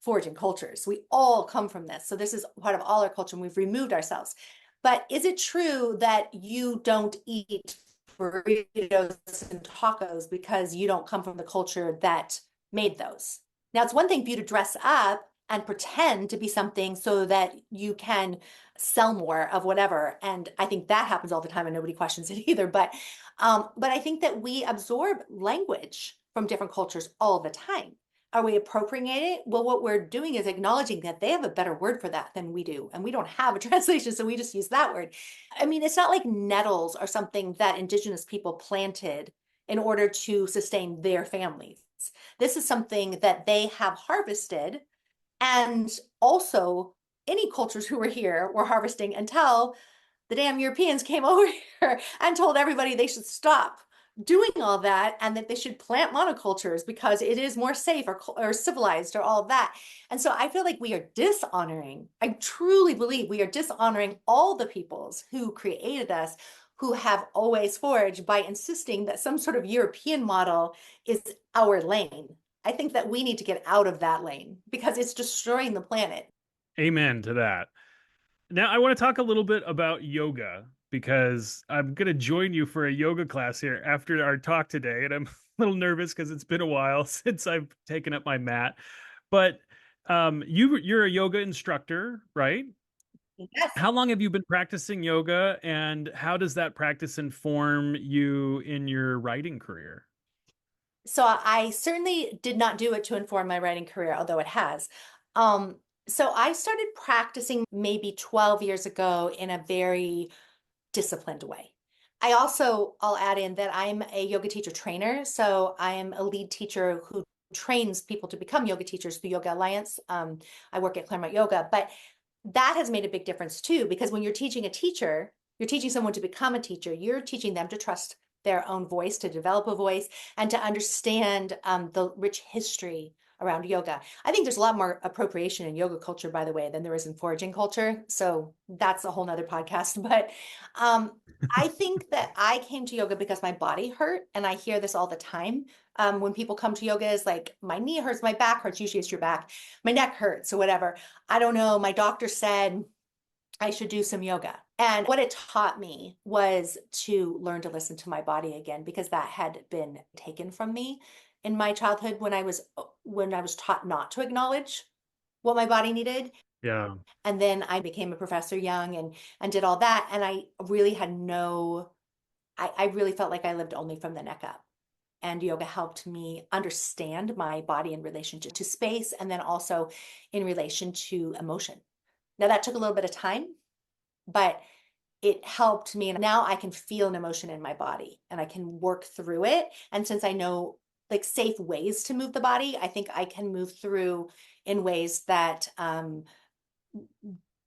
foraging cultures. We all come from this. So this is part of all our culture, and we've removed ourselves. But is it true that you don't eat burritos and tacos because you don't come from the culture that made those? Now, it's one thing for you to dress up and pretend to be something so that you can sell more of whatever. And I think that happens all the time and nobody questions it either. But I think that we absorb language from different cultures all the time. Are we appropriating it? Well, what we're doing is acknowledging that they have a better word for that than we do. And we don't have a translation, so we just use that word. I mean, it's not like nettles are something that indigenous people planted in order to sustain their families. This is something that they have harvested. And also, any cultures who were here were harvesting until the damn Europeans came over here and told everybody they should stop doing all that and that they should plant monocultures because it is more safe or civilized or all of that. And so I feel like we are dishonoring, I truly believe we are dishonoring all the peoples who created us, who have always foraged, by insisting that some sort of European model is our lane. I think that we need to get out of that lane because it's destroying the planet. Amen to that. Now, I want to talk a little bit about yoga because I'm going to join you for a yoga class here after our talk today. And I'm a little nervous because it's been a while since I've taken up my mat. But you're a yoga instructor, right? Yes. How long have you been practicing yoga, and how does that practice inform you in your writing career? So I certainly did not do it to inform my writing career, although it has. Um, so I started practicing maybe 12 years ago in a very disciplined way. I'll add in that I'm a yoga teacher trainer. So I am a lead teacher who trains people to become yoga teachers through Yoga Alliance. I work at Claremont Yoga, but that has made a big difference too, because when you're teaching a teacher, you're teaching someone to become a teacher, you're teaching them to trust their own voice, to develop a voice, and to understand the rich history around yoga. I think there's a lot more appropriation in yoga culture, by the way, than there is in foraging culture. So that's a whole nother podcast. But I think that I came to yoga because my body hurt. And I hear this all the time. When people come to yoga, is like, my knee hurts, my back hurts. Usually it's your back, my neck hurts, or whatever. I don't know. My doctor said I should do some yoga. And what it taught me was to learn to listen to my body again, because that had been taken from me in my childhood when I was taught not to acknowledge what my body needed. Yeah. And then I became a professor young and did all that. And I really had I really felt like I lived only from the neck up. And yoga helped me understand my body in relationship to space, and then also in relation to emotion. Now that took a little bit of time, but it helped me. And now I can feel an emotion in my body and I can work through it. And since I know like safe ways to move the body, I think I can move through in ways that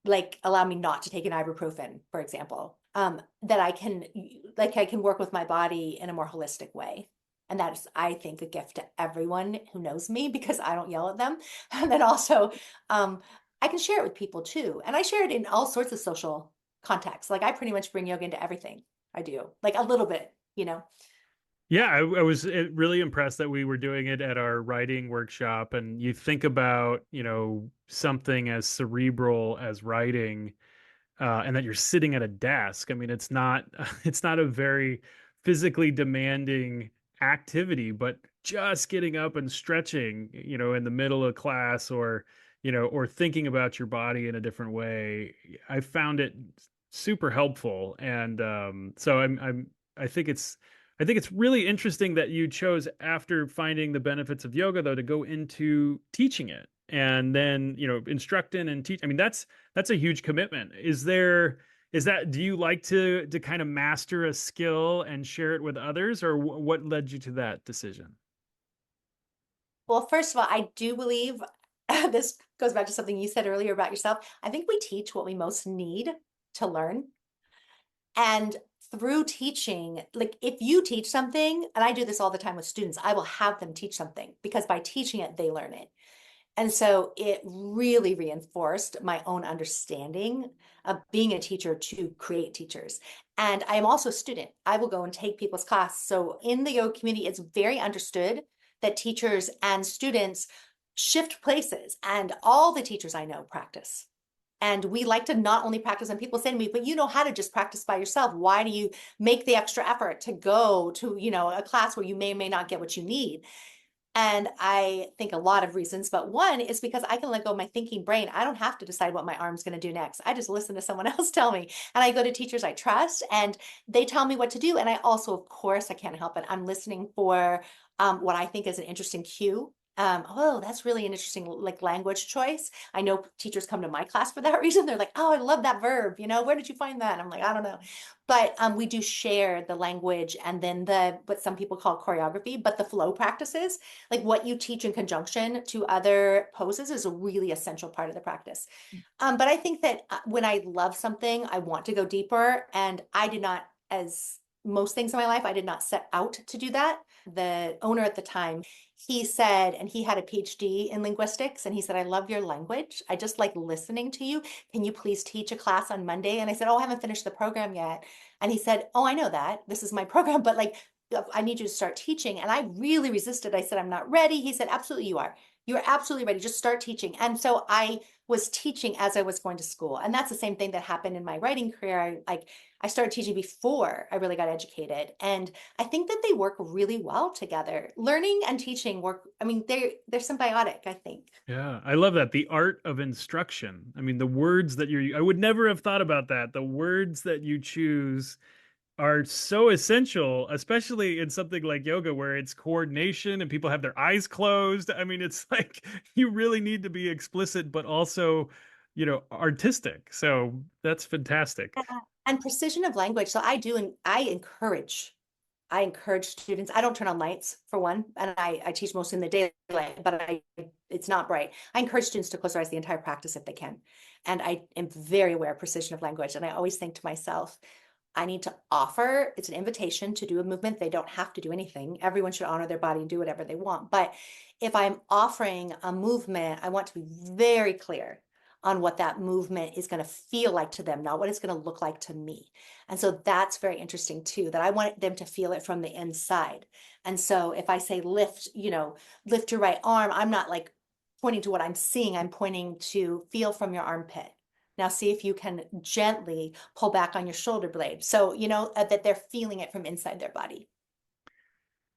like allow me not to take an ibuprofen, for example. That I can work with my body in a more holistic way. And that is, I think, a gift to everyone who knows me, because I don't yell at them. And then also, I can share it with people too. And I share it in all sorts of social contexts. Like I pretty much bring yoga into everything I do, like a little bit, you know. Yeah, I was really impressed that we were doing it at our writing workshop. And you think about, something as cerebral as writing, and that you're sitting at a desk. I mean, it's not it's not a very physically demanding activity, but just getting up and stretching, in the middle of class, or thinking about your body in a different way, I found it super helpful. And so I think it's really interesting that you chose, after finding the benefits of yoga, though, to go into teaching it and then, instructing and teach. I mean, that's a huge commitment. Do you like to kind of master a skill and share it with others, or what led you to that decision? Well, first of all, I do believe this goes back to something you said earlier about yourself. I think we teach what we most need to learn. And through teaching, like if you teach something, and I do this all the time with students, I will have them teach something because by teaching it, they learn it. And so it really reinforced my own understanding of being a teacher to create teachers. And I am also a student. I will go and take people's class. So in the yoga community, it's very understood that teachers and students shift places, and all the teachers I know practice. And we like to not only practice, and people say to me, but you know how to just practice by yourself. Why do you make the extra effort to go to, a class where you may or may not get what you need? And I think a lot of reasons, but one is because I can let go of my thinking brain. I don't have to decide what my arm's going to do next. I just listen to someone else tell me. And I go to teachers I trust and they tell me what to do. And I also, of course, I can't help it. I'm listening for what I think is an interesting cue. Oh, that's really an interesting like language choice. I know teachers come to my class for that reason. They're like, oh, I love that verb. Where did you find that? And I'm like, I don't know. But we do share the language and then what some people call choreography, but the flow practices, like what you teach in conjunction to other poses, is a really essential part of the practice. But I think that when I love something, I want to go deeper. And I did not, as most things in my life, I did not set out to do that. The owner at the time, he said, and he had a PhD in linguistics, and he said, I love your language. I just like listening to you. Can you please teach a class on Monday? And I said, oh, I haven't finished the program yet. And he said, oh, I know that. This is my program, but like, I need you to start teaching. And I really resisted. I said, I'm not ready. He said, absolutely, you are. You're absolutely ready. Just start teaching. And so I was teaching as I was going to school. And that's the same thing that happened in my writing career. I started teaching before I really got educated. And I think that they work really well together. Learning and teaching work. I mean, they're symbiotic, I think. Yeah, I love that. The art of instruction. I mean, the words that I would never have thought about that. The words that you choose are so essential, especially in something like yoga where it's coordination and people have their eyes closed. I mean, it's like you really need to be explicit, but also, artistic. So that's fantastic. Yeah. And precision of language. So I do, and I encourage students. I don't turn on lights for one, and I teach mostly in the daylight, but it's not bright. I encourage students to close their eyes the entire practice if they can. And I am very aware of precision of language. And I always think to myself, I need to offer, it's an invitation to do a movement. They don't have to do anything. Everyone should honor their body and do whatever they want. But if I'm offering a movement, I want to be very clear on what that movement is going to feel like to them, not what it's going to look like to me. And so that's very interesting too, that I want them to feel it from the inside. And so if I say lift, lift your right arm, I'm not like pointing to what I'm seeing. I'm pointing to feel from your armpit. Now see if you can gently pull back on your shoulder blade. So, that they're feeling it from inside their body.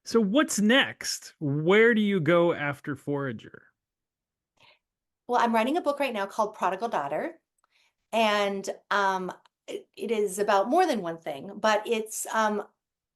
So what's next? Where do you go after Forager? Well, I'm writing a book right now called Prodigal Daughter. And it is about more than one thing, but it's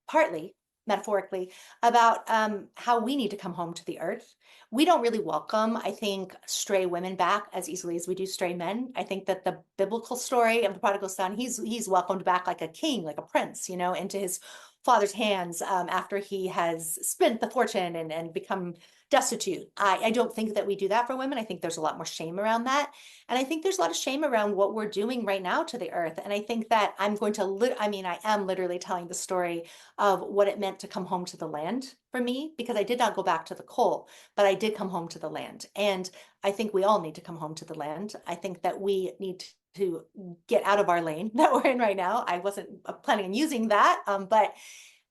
partly metaphorically about how we need to come home to the earth. We don't really welcome, I think, stray women back as easily as we do stray men. I think that the biblical story of the prodigal son, he's welcomed back like a king, like a prince, into his father's hands after he has spent the fortune and become destitute. I don't think that we do that for women. I think there's a lot more shame around that. And I think there's a lot of shame around what we're doing right now to the earth. And I think that I'm going to, I am literally telling the story of what it meant to come home to the land for me, because I did not go back to the coal, but I did come home to the land. And I think we all need to come home to the land. I think that we need to get out of our lane that we're in right now. I wasn't planning on using that, but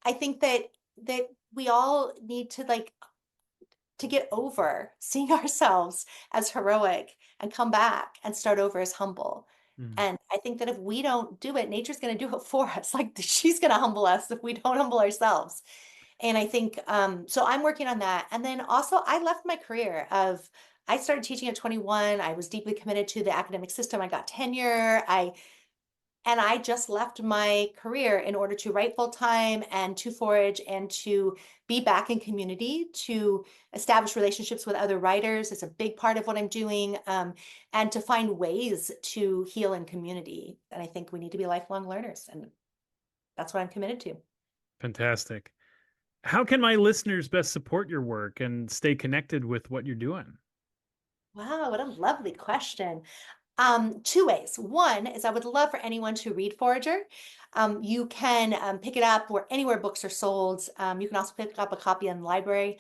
I think that we all need to get over seeing ourselves as heroic and come back and start over as humble. Mm. And I think that if we don't do it, nature's going to do it for us. Like she's going to humble us if we don't humble ourselves. And I think, so I'm working on that. And then also I left my career I started teaching at 21. I was deeply committed to the academic system. I got tenure. I just left my career in order to write full time and to forage and to be back in community, to establish relationships with other writers. It's a big part of what I'm doing, and to find ways to heal in community. And I think we need to be lifelong learners, and that's what I'm committed to. Fantastic. How can my listeners best support your work and stay connected with what you're doing? Wow, what a lovely question. Two ways. One is I would love for anyone to read Forager. You can pick it up anywhere books are sold. You can also pick up a copy in the library.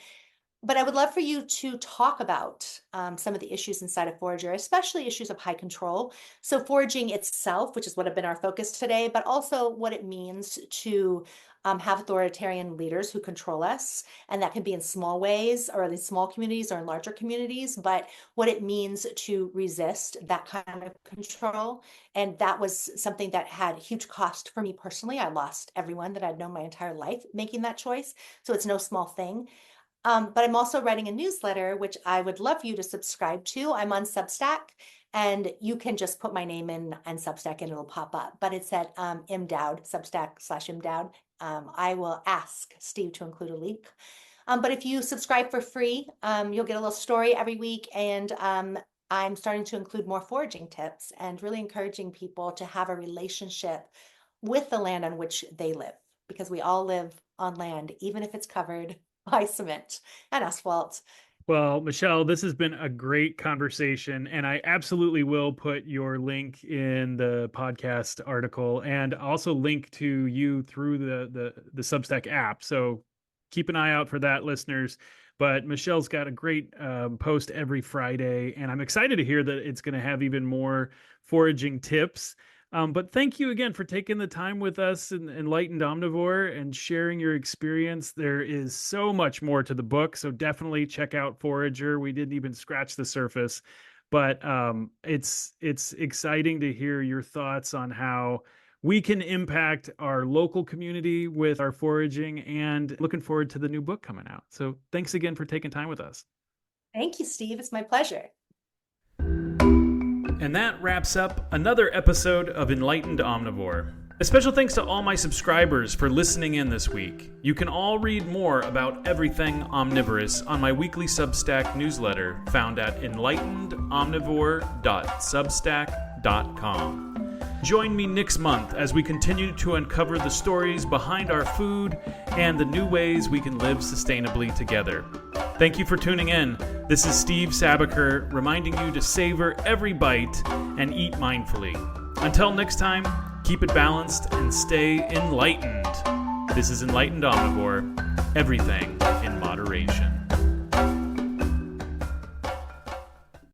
But I would love for you to talk about some of the issues inside of Forager, especially issues of high control. So foraging itself, which is what have been our focus today, but also what it means to have authoritarian leaders who control us. And that can be in small ways or in small communities or in larger communities, but what it means to resist that kind of control. And that was something that had huge cost for me personally. I lost everyone that I'd known my entire life making that choice. So it's no small thing. But I'm also writing a newsletter, which I would love you to subscribe to. I'm on Substack, and you can just put my name in and Substack and it'll pop up. But it's at mdowd, Substack/mdowd. I will ask Steve to include a link. But if you subscribe for free, you'll get a little story every week. And I'm starting to include more foraging tips and really encouraging people to have a relationship with the land on which they live, because we all live on land, even if it's covered by cement and asphalt. Well, Michelle, this has been a great conversation, and I absolutely will put your link in the podcast article and also link to you through the Substack app. So keep an eye out for that, listeners. But Michelle's got a great post every Friday, and I'm excited to hear that it's going to have even more foraging tips. But thank you again for taking the time with us in Enlightened Omnivore and sharing your experience. There is so much more to the book, so definitely check out Forager. We didn't even scratch the surface, but it's exciting to hear your thoughts on how we can impact our local community with our foraging, and looking forward to the new book coming out. So thanks again for taking time with us. Thank you, Steve. It's my pleasure. And that wraps up another episode of Enlightened Omnivore. A special thanks to all my subscribers for listening in this week. You can all read more about everything omnivorous on my weekly Substack newsletter found at enlightenedomnivore.substack.com. Join me next month as we continue to uncover the stories behind our food and the new ways we can live sustainably together. Thank you for tuning in. This is Steve Sabaker reminding you to savor every bite and eat mindfully. Until next time, keep it balanced and stay enlightened. This is Enlightened Omnivore, everything in moderation.